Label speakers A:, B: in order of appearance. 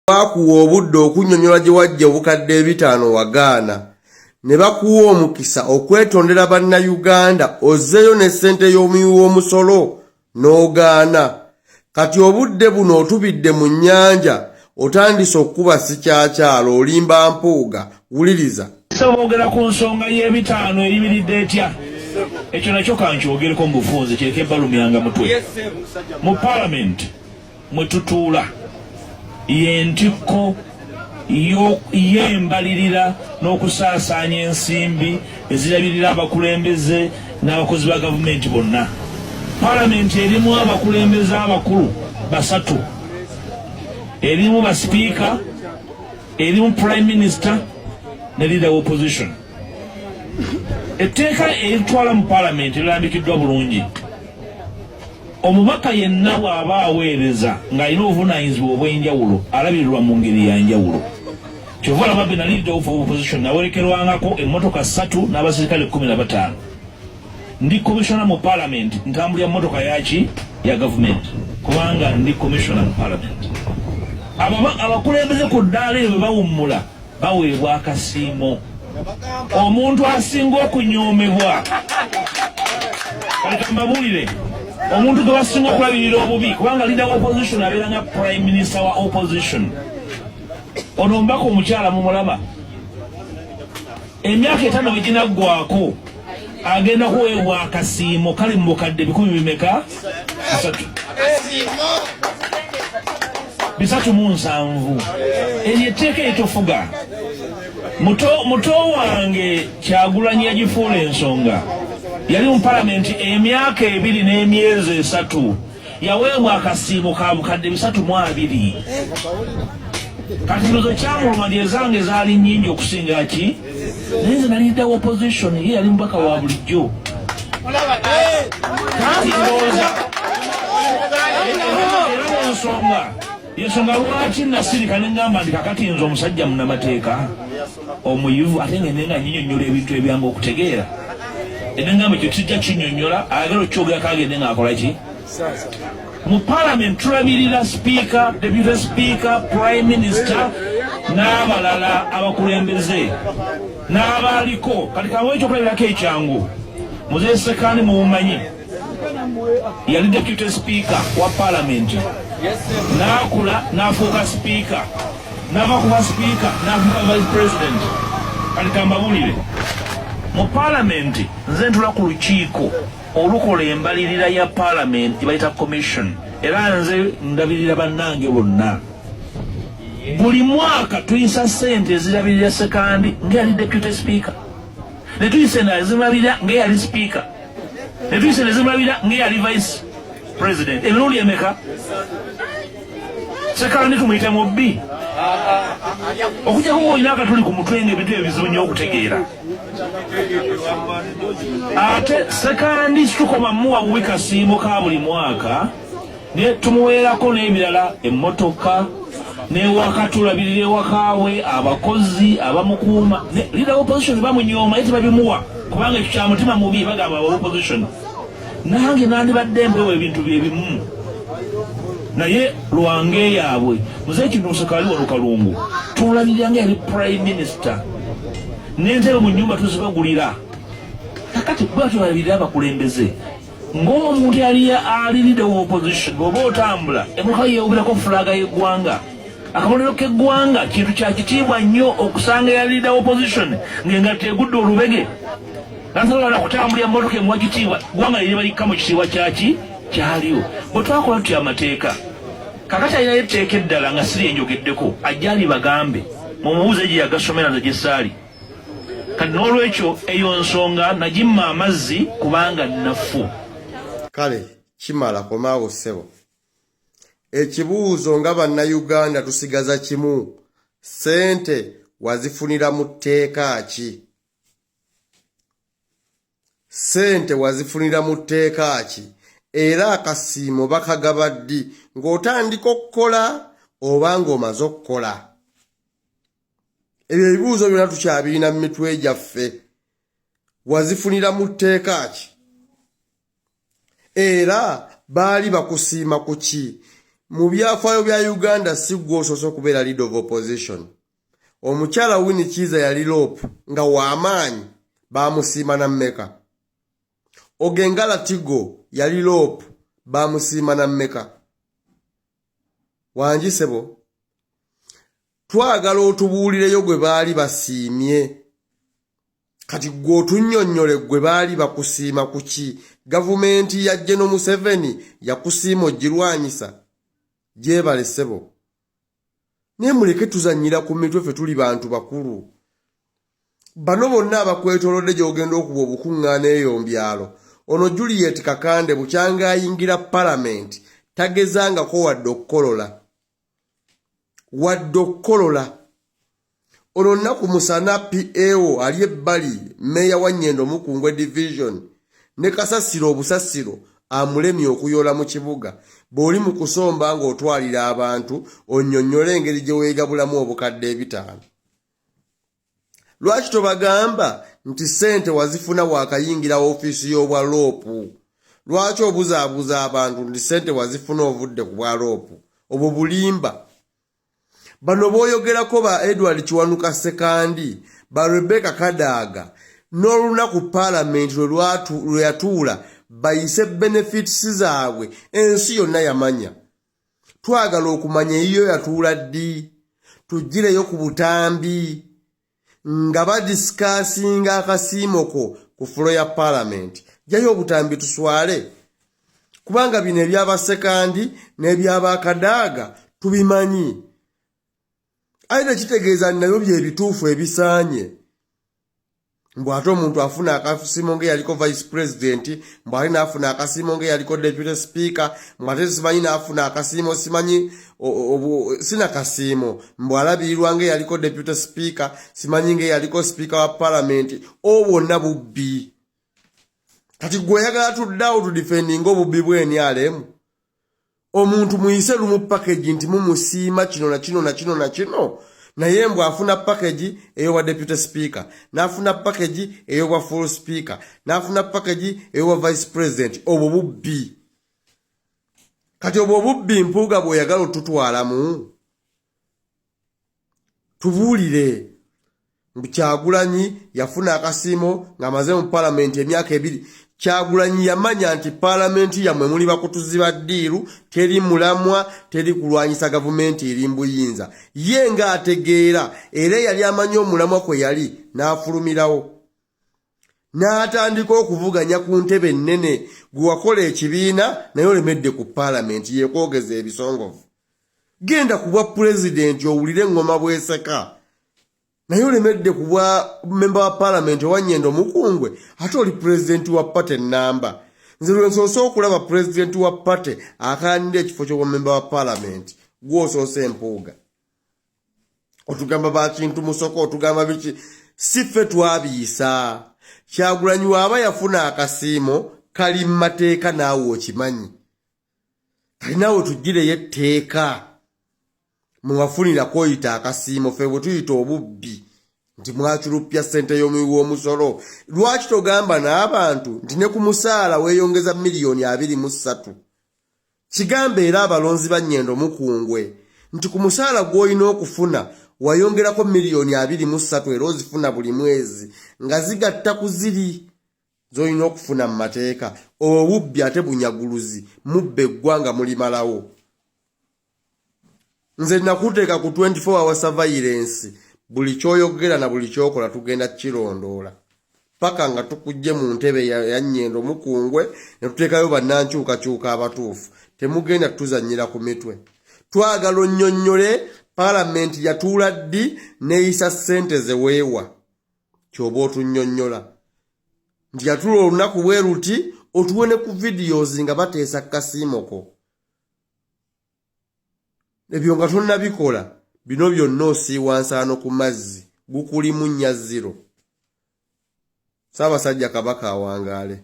A: bakuwa obudde okunnyonnyola gye wajja obukadde 5 wagaana ne bakuwa omukisa okwetondera bannayuganda ozzeeyo ne ssente y'omuwi w'omusolo n'ogaana. Kati obudde buno otubidde mu nnyanja otandise okukuba sikyakyalo olimba mpuuga. Wuliriza.
B: Sobogera ku nsonga y'ebitaano eribiridde etya. Ekyo nakyo kankyogereko mu bufunze kireke ebbalumyanga mutwe. Mu Parliament mwe tutuula yentikko yembalirira n'okusaasaanya ensimbi ezirabirira abakulembeze n'abakozi ba gavumenti bonna. Parliament erimu abakulembeze abakulu 3, erimu ba speaker, erimu prime minister ne leader of opposition. Etteeka eritwala mu Parliament lirambikiddwa bulungi. Omubaka yenna bw'aba aweereza ng'alina obuvunaanyizibwa obw'enjawulo alabirirwa mu ngeri ya njawulo. Kyova olaba be na leader of opposition nawerekerwangako emmotoka 3 n'abasirikale 15. Ndi commissioner mu Parliament ntambulira mmotoka yaki ya government kubanga ndi commissioner mu Parliament. Abakulembeze ku ddaala eyo bwe bawummula baweebwa akasiimo. Omuntu asinga okunyoomebwa kale kambabuulire omuntu gwe basinga okulabirira obubi kubanga leader wa opposition abeera nga prime minister wa opposition. Ono mbaka omukyala mumulaba emyaka 5 bwe ginaggwako agenda kuweebwa akasiimo kali mu bukadde 1000 3. Eryo etteeka eritofuga. Muto wange Kyagulanyi yagifuula ensonga. Yali mu Parliament emyaka 2 n'emyezi 3 yaweebwa akasiimo ka bukadde 320. Kati ndozo kyamuluma lyezange zaali nnyingi okusinga ki naye nze nali leader wa opposition ye yali mubaka wa bulijjo. Kati ndowooza ensonga lwaki nasirika ne ngamba nti kakati nze omusajja munnamateeka omuyivu ate ngendenga nyinyonnyola ebintu ebyanga okutegeera enengamba ekyo kijja kinnyonnyola ayagala okyogerako agende ng'akola ki. Mu Parliament tulabirira speaker, deputy speaker, prime minister n'abalala abakulembeze n'abaaliko. Kati kawe ekyokulabirako ekyangu Mzee Sekandi mumanyi yali deputy speaker wa Parliament n'akula n'afuuka speaker n'ava kuba speaker n'afuuka vice president. Kati kambabulire mu Parliament nze ntula ku lukiiko olukola embalirira ya Parliament bayita commission era nze ndabirira bannange bonna. Buli mwaka tuyisa ssente ezirabirira Sekandi ng'eyali deputy speaker, ne tuyisa ezirabirira ng'eyali speaker, ne tuyisa ezirabirira ng'eyali vice president. Emirundi emeka Sekandi tumuyita mubbi okujjako ng'olina akatuli ku mutwe ng'ebintu ebizibu nnyo okutegeera. Ate Sekandi tukoma muwa kasiimo ka buli mwaka ne tumuweerako n'ebirala emmotoka n'ewaka tulabirira ewakaawe abakozi abamukuuma. Leader opposition bamunyooma ye tebabimuwa kubanga ekyo kya mutima mubi bagamba aba opposition. Nange nandibadde mpewa ebintu bye bimu naye lwange yaabwe muze kino Sekandi wano Kalungu tulabirira nga yali prime minister n'entebe mu nnyumba tuzibagulira. Kakati bwe tulabirira abakulembeze ng'omuntu yali ali leader wa opposition bw'oba otambula emmotoka yeewugirako fulaga y'eggwanga. Akabonero k'eggwanga kintu kya kitiibwa nnyo okusanga ya leader wa opposition ng'engatta egudde olubege nasobola kutambulira emmotoka emuwa kitiibwa ggwanga lye balikka mu kitiibwa kyaki kyaliwo. Bwe twakola tutya amateeka kakati alinayo etteeka eddala nga siri enjogeddeko ajjali bagambe mumubuuze gye yagasomera nze gye saali. Kati n'olwekyo eyo nsonga nagimma amazzi kubanga nnafu.
A: Kale kimala komaawo ssebo. Ekibuuzo nga bannayuganda tusigaza kimu. Ssente wazifunira mu tteeka ki? Ssente wazifunira mu tteeka ki? Era akasiimo bakagaba ddi ng'otandika okukola oba ng'omaze okukola? Ebyo ebibuuzo byonna tukyabirina mu mitwe gyaffe. Wazifunira mu tteeka ki? Era baali bakusiima ku ki? mu byafaayo bya Uganda si gwe osoose okubeera leader of opposition. Omukyala Winnie Kiza yali Lopu nga w'amaanyi baamusiima na mmeka. Ogengala Tigo yali Lopu baamusiima na mmeka. Wanjisebo twagala otubuulireyo gwe baali basiimye. Kati gwe otunnyonnyole gwe baali bakusiima kuki? Gavumenti ya General Museveni yakusiima ogirwanyisa. Gyebale ssebo. Naye muleke tuzannyira ku mitwe ffe tuli bantu bakulu. Bano bonna abakwetoolodde gy'ogenda okuba obukuŋŋaana eyo mbyalo. Ono Juliet Kakande bukyanga ayingira Parliament tagezangako wadde okukolola. Wadde okukolola. Ono nnaku musana PAO ali ebbali meya wa Nnyendo Mukungwe Division ne Kasasiro obusasiro amulemye okuyoola mu kibuga. Bw'oli mu kusomba ng'otwalira abantu onnyonnyole engeri gye weegabulamu obukadde 5. Lwaki tobagamba nti ssente wazifuna waakayingira ofiisi y'obwa Lopu? Lwaki obuzaabuza abantu nti ssente wazifuna ovudde ku bwa Lopu? Obwo bulimba. Bano booyogerako ba Edward Kiwanuka Sekandi, ba Rebecca Kadaga, n'olunaku Parliament lwe yatuula bayise benefits zaabwe ensi yonna yamanya. Twagala okumanya iyo yatuula ddi, tugireyo ku butambi nga badisikasinga akasiimoko ku fulo ya Parliament. Jayo obutambi tuswale, kubanga bino eby'abasekandi n'eby'abakadaaga tubimanyi. Aina kitegeeza nayo bye bituufu ebisaanye. Mbwate omuntu afuna akasiimo nge yaliko vice president, mbwate naafuna akasiimo nge yaliko deputy speaker, mbwate simanyi naafuna akasiimo simanyi sina kasiimo, mbwalabirirwa nge yaliko deputy speaker, simanyi nge yaliko speaker wa Parliament. Obwonna bubbi. Kati gwe oyagala tuddawo tudifendinga obubbi bw'enyalemu. Omuntu muyise lumu package nti mumusiima kino na kino na kino na kino. Naye mbwe afuna package eyowa deputy speaker, n'afuna package eyowa full speaker, n'afuna package eyowa vice president. Obwo bubbi. Kati obwo bubbi mpuuga bw'oyagala otutwalamu. Tubuulire. Kyagulanyi yafuna akasiimo ng'amaze mu Parliament emyaka 2. Kyagulanyi yamanya nti Parliament yammwe muli bakutuzi ba ddiiru, teri mulamwa, teri kulwanyisa gavumenti eri mbuyinza. Ye ng'ategeera era yali amanyi omulamwa kwe yali n'afulumirawo. N'atandika okuvuganya ku ntebe ennene gwe wakola ekibiina naye olemedde ku Parliament yeekwogeza ebisongovu. Genda ku bwa President owulire engoma bw'eseka. Naye olemedde ku bwa member wa Parliament wa Nnyendo Mukungwe ate oli president wa party namba. Nze lwe nsoose okulaba president wa party akaanira ekifo ky'obwa member wa Parliament gw'osoose empuuga. Otugamba ba kintu musoko, otugamba biki, si ffe twabiisa. Kyagulanyi waaba yafuna akasiimo kali mu mateeka naawe okimanyi. Kali naawe tugireyo etteeka. Mwafunira koyita akasiimo ffe bwe tuyita obubbi nti mwachulupya ssente y'omuwi w'omusolo. Lwaki togamba n'abantu nti ne ku musaala weeyongeza miliyoni 23? Kigambe era abalonzi ba Nnyendo Mukungwe nti ku musaala gw'olina okufuna wayongerako miliyoni 23 era ozifuna buli mwezi nga zigatta ku ziri z'olina okufuna mu mateeka. Obubbi ate bunyaguluzi, mubbe eggwanga mulimalawo. Nze nakuteeka ku 24 hour surveillance. Buli kyoyogera na buli kyokola tugenda kirondoola. Paka nga tukujje mu ntebe ya Nnyendo Mukungwe ne tuteekayo bannankyukakyuka abatuufu. Temugenda tuzannyira ku mitwe. Twagala onnyonnyole Parliament yatuula ddi neeyisa ssente ze weewa. Kyoba otunnyonnyola. Nti yatuula olunaku bwe ruti otuwe ne ku videos nga bateesa kasiimoko. Ebyo nga tonnabikola, bino byonna osiiwa nsaano ku mazzi, gukulimu nnya 0. Ssaabasajja Kabaka awangaale.